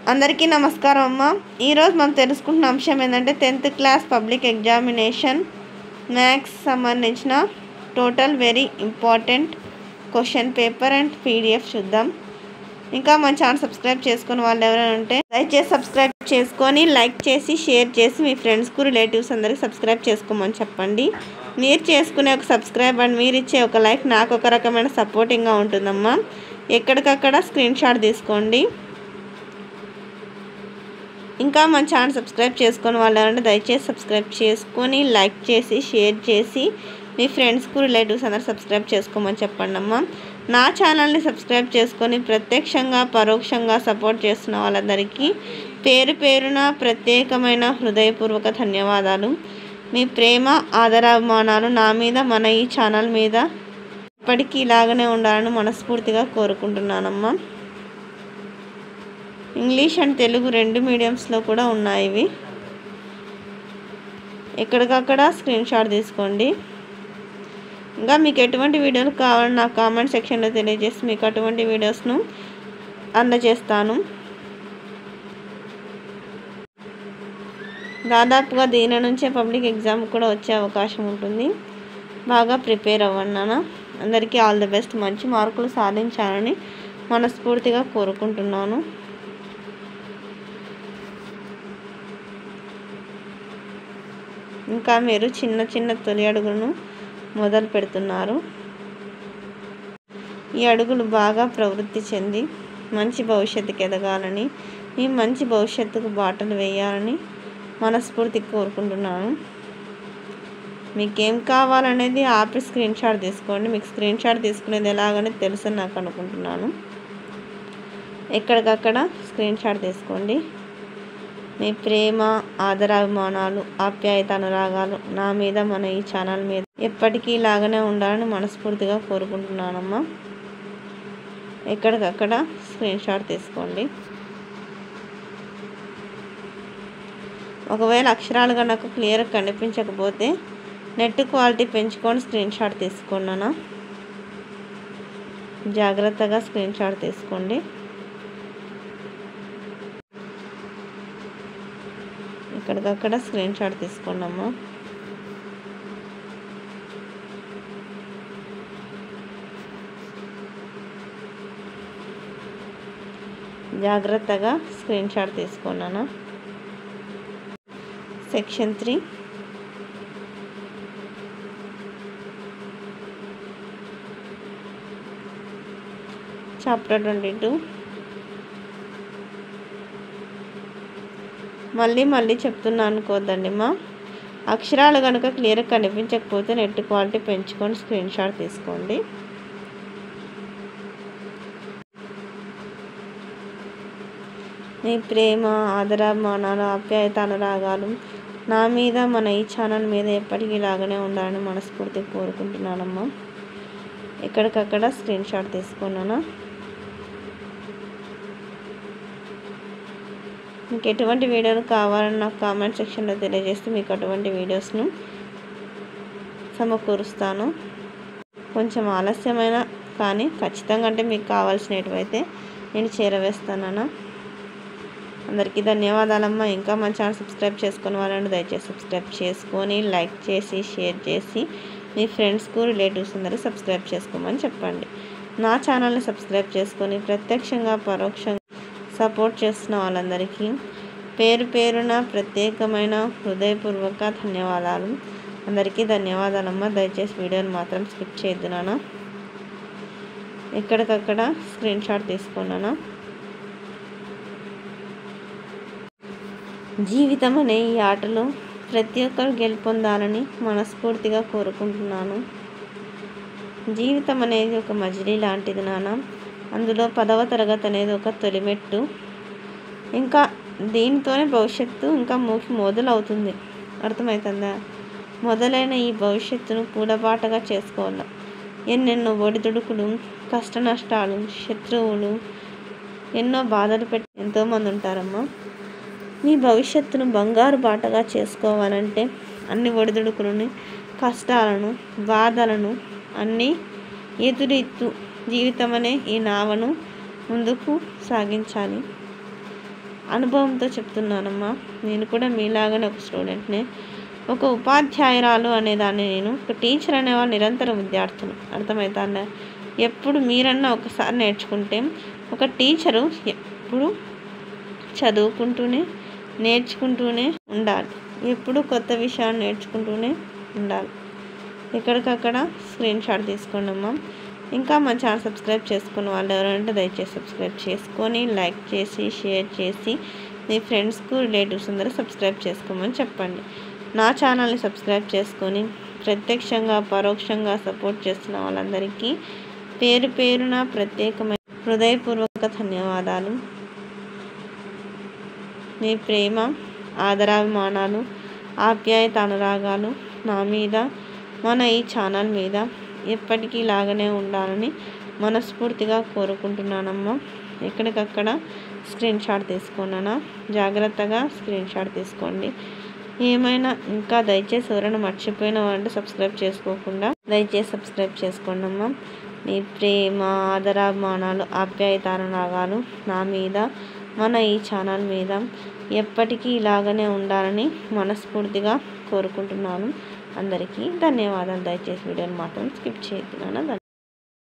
అందరికీ నమస్కారం అమ్మ. ఈరోజు మనం తెలుసుకుంటున్న అంశం ఏంటంటే 10th class public examination maths సంబంధించిన total very important question paper and PDF చూద్దాం. ఇంకా మన ఛానల్ సబ్స్క్రైబ్ చేసుకుని వాళ్ళు ఎవరైనా ఉంటే దయచేసి సబ్స్క్రైబ్ చేసుకొని లైక్ చేసి షేర్ చేసి మీ ఫ్రెండ్స్కు రిలేటివ్స్ అందరికీ సబ్స్క్రైబ్ చేసుకోమని చెప్పండి. మీరు చేసుకునే ఒక సబ్స్క్రైబ్ అండ్ మీరు ఇచ్చే ఒక లైక్ నాకు ఒక రకమైన సపోర్టింగ్గా ఉంటుందమ్మా. ఎక్కడికక్కడ స్క్రీన్ షాట్ తీసుకోండి. ఇంకా మన ఛానల్ సబ్స్క్రైబ్ చేసుకొని వాళ్ళు ఎవరంటే దయచేసి సబ్స్క్రైబ్ చేసుకొని లైక్ చేసి షేర్ చేసి మీ ఫ్రెండ్స్కు రిలేటివ్స్ అందరూ సబ్స్క్రైబ్ చేసుకోమని చెప్పండి అమ్మా. నా ఛానల్ని సబ్స్క్రైబ్ చేసుకొని ప్రత్యక్షంగా పరోక్షంగా సపోర్ట్ చేస్తున్న వాళ్ళందరికీ పేరు పేరున ప్రత్యేకమైన హృదయపూర్వక ధన్యవాదాలు. మీ ప్రేమ ఆదరాభిమానాలు నా మీద మన ఈ ఛానల్ మీద ఇప్పటికీ ఇలాగనే ఉండాలని మనస్ఫూర్తిగా కోరుకుంటున్నానమ్మా. ఇంగ్లీష్ అండ్ తెలుగు రెండు మీడియంస్లో కూడా ఉన్నాయి ఇవి. ఎక్కడికక్కడ స్క్రీన్ షాట్ తీసుకోండి. ఇంకా మీకు ఎటువంటి వీడియోలు కావాలని నాకు కామెంట్ సెక్షన్లో తెలియజేసి మీకు అటువంటి వీడియోస్ను అందజేస్తాను. దాదాపుగా దీని నుంచే పబ్లిక్ ఎగ్జామ్ కూడా వచ్చే అవకాశం ఉంటుంది. బాగా ప్రిపేర్ అవ్వండి నాన్న. అందరికీ ఆల్ ది బెస్ట్. మంచి మార్కులు సాధించాలని మనస్ఫూర్తిగా కోరుకుంటున్నాను. ఇంకా మీరు చిన్న చిన్న తొలి అడుగులను మొదలు పెడుతున్నారు. ఈ అడుగులు బాగా ప్రవృత్తి చెంది మంచి భవిష్యత్తుకి ఎదగాలని మీ మంచి భవిష్యత్తుకు బాటలు వేయాలని మనస్ఫూర్తిగా కోరుకుంటున్నాను. మీకేం కావాలనేది ఆపి స్క్రీన్ షాట్ తీసుకోండి. మీకు స్క్రీన్ షాట్ తీసుకునేది ఎలాగనే తెలుసని నాకు అనుకుంటున్నాను. ఎక్కడికక్కడ స్క్రీన్ షాట్ తీసుకోండి. మీ ప్రేమ ఆదరాభిమానాలు ఆప్యాయత అనురాగాలు నా మీద మన ఈ ఛానల్ మీద ఎప్పటికీ ఇలాగనే ఉండాలని మనస్ఫూర్తిగా కోరుకుంటున్నానమ్మా. ఎక్కడికక్కడ స్క్రీన్ షాట్ తీసుకోండి. ఒకవేళ అక్షరాలు కనుక క్లియర్గా కనిపించకపోతే నెట్ క్వాలిటీ పెంచుకొని స్క్రీన్ షాట్ తీసుకున్నానా. జాగ్రత్తగా స్క్రీన్ షాట్ తీసుకోండి. ఎక్కడికక్కడ స్క్రీన్ షాట్ తీసుకోండమ్మా. జాగ్రత్తగా స్క్రీన్ షాట్ తీసుకున్నానా. సెక్షన్ 3 చాప్టర్ 22 మళ్ళీ చెప్తున్నా అనుకోవద్దండి మా. అక్షరాలు కనుక క్లియర్గా కనిపించకపోతే నెట్ క్వాలిటీ పెంచుకొని స్క్రీన్ షాట్ తీసుకోండి. మీ ప్రేమ ఆదరాభిమానాలు ఆప్యాయత అనురాగాలు నా మీద మన ఈ ఛానల్ మీద ఎప్పటికీ ఇలాగనే ఉండాలని మనస్ఫూర్తిగా కోరుకుంటున్నానమ్మా. ఎక్కడికక్కడ స్క్రీన్ షాట్ తీసుకున్నానా. మీకు ఎటువంటి వీడియోలు కావాలని నాకు కామెంట్ సెక్షన్లో తెలియజేస్తే మీకు అటువంటి వీడియోస్ను సమకూరుస్తాను. కొంచెం ఆలస్యమైన కానీ ఖచ్చితంగా అంటే మీకు కావాల్సినవైతే నేను చేరవేస్తానన్నా. అందరికీ ధన్యవాదాలమ్మా. ఇంకా మన ఛానల్ సబ్స్క్రైబ్ చేసుకుని వాళ్ళని దయచేసి సబ్స్క్రైబ్ చేసుకొని లైక్ చేసి షేర్ చేసి మీ ఫ్రెండ్స్కు రిలేటివ్స్ అందరూ సబ్స్క్రైబ్ చేసుకోమని చెప్పండి. నా ఛానల్ని సబ్స్క్రైబ్ చేసుకొని ప్రత్యక్షంగా పరోక్షంగా సపోర్ట్ చేస్తున్న వాళ్ళందరికీ పేరు పేరున ప్రత్యేకమైన హృదయపూర్వక ధన్యవాదాలు. అందరికీ ధన్యవాదాలమ్మా. దయచేసి వీడియోని మాత్రం స్కిప్ చేయొద్దు నాన్న. ఎక్కడికక్కడ స్క్రీన్ షాట్ తీసుకున్నానా. జీవితం అనే ఈ ఆటలో ప్రతి ఒక్కరు గెలుపొందాలని మనస్ఫూర్తిగా కోరుకుంటున్నాను. జీవితం అనేది ఒక మజిలీ లాంటిది నాన్న. అందులో 10వ తరగతి అనేది ఒక తొలిమెట్టు. ఇంకా దీంతోనే భవిష్యత్తు ఇంకా మొదలవుతుంది. అర్థమవుతుందా. మొదలైన ఈ భవిష్యత్తును పూలబాటగా చేసుకోవాలి. ఎన్నెన్నో ఒడిదుడుకులు కష్ట నష్టాలు శత్రువులు ఎన్నో బాధలు పెట్టి ఎంతోమంది ఉంటారమ్మా. మీ భవిష్యత్తును బంగారు బాటగా చేసుకోవాలంటే అన్ని ఒడిదుడుకులని కష్టాలను బాధలను అన్నీ ఎదురెత్తు. జీవితం అనే ఈ నావను ముందుకు సాగించాలి. అనుభవంతో చెప్తున్నానమ్మా. నేను కూడా మీలాగానే ఒక స్టూడెంట్ని, ఒక ఉపాధ్యాయురాలు అనేదాన్ని. నేను ఒక టీచర్ అనేవాళ్ళు నిరంతర విద్యార్థులు. అర్థమవుతుందా? ఎప్పుడు మీరన్నా ఒకసారి నేర్చుకుంటే, ఒక టీచరు ఎప్పుడు చదువుకుంటూనే నేర్చుకుంటూనే ఉండాలి. ఎప్పుడు కొత్త విషయాన్ని నేర్చుకుంటూనే ఉండాలి. ఎక్కడికక్కడ స్క్రీన్ షాట్ తీసుకోండి అమ్మా. ఇంకా మా ఛానల్ సబ్స్క్రైబ్ చేసుకున్న వాళ్ళు ఎవరంటే దయచేసి సబ్స్క్రైబ్ చేసుకొని, లైక్ చేసి, షేర్ చేసి మీ ఫ్రెండ్స్కు, రిలేటివ్స్ అందరూ సబ్స్క్రైబ్ చేసుకోమని చెప్పండి. నా ఛానల్ని సబ్స్క్రైబ్ చేసుకొని ప్రత్యక్షంగా పరోక్షంగా సపోర్ట్ చేస్తున్న వాళ్ళందరికీ పేరు పేరున ప్రత్యేకమైన హృదయపూర్వక ధన్యవాదాలు. మీ ప్రేమ, ఆదరాభిమానాలు, ఆప్యాయత, అనురాగాలు నా మీద, మన ఈ ఛానల్ మీద ఎప్పటికీ ఇలాగనే ఉండాలని మనస్ఫూర్తిగా కోరుకుంటున్నానమ్మా. ఎక్కడికక్కడ స్క్రీన్ షాట్ తీసుకున్నానా? జాగ్రత్తగా స్క్రీన్ షాట్ తీసుకోండి. ఏమైనా ఇంకా దయచేసి ఎవరైనా మర్చిపోయిన వాళ్ళంటే సబ్స్క్రైబ్ చేసుకోకుండా దయచేసి సబ్స్క్రైబ్ చేసుకోండి అమ్మా. మీ ప్రేమ, ఆదరాభిమానాలు, ఆప్యాయత, అనురాగాలు నా మీద, మన ఈ ఛానల్ మీద ఎప్పటికీ ఇలాగనే ఉండాలని మనస్ఫూర్తిగా కోరుకుంటున్నాను. అందరికీ ధన్యవాదాలు. దయచేసి వీడియోని మాత్రం స్కిప్ చేయొద్దు.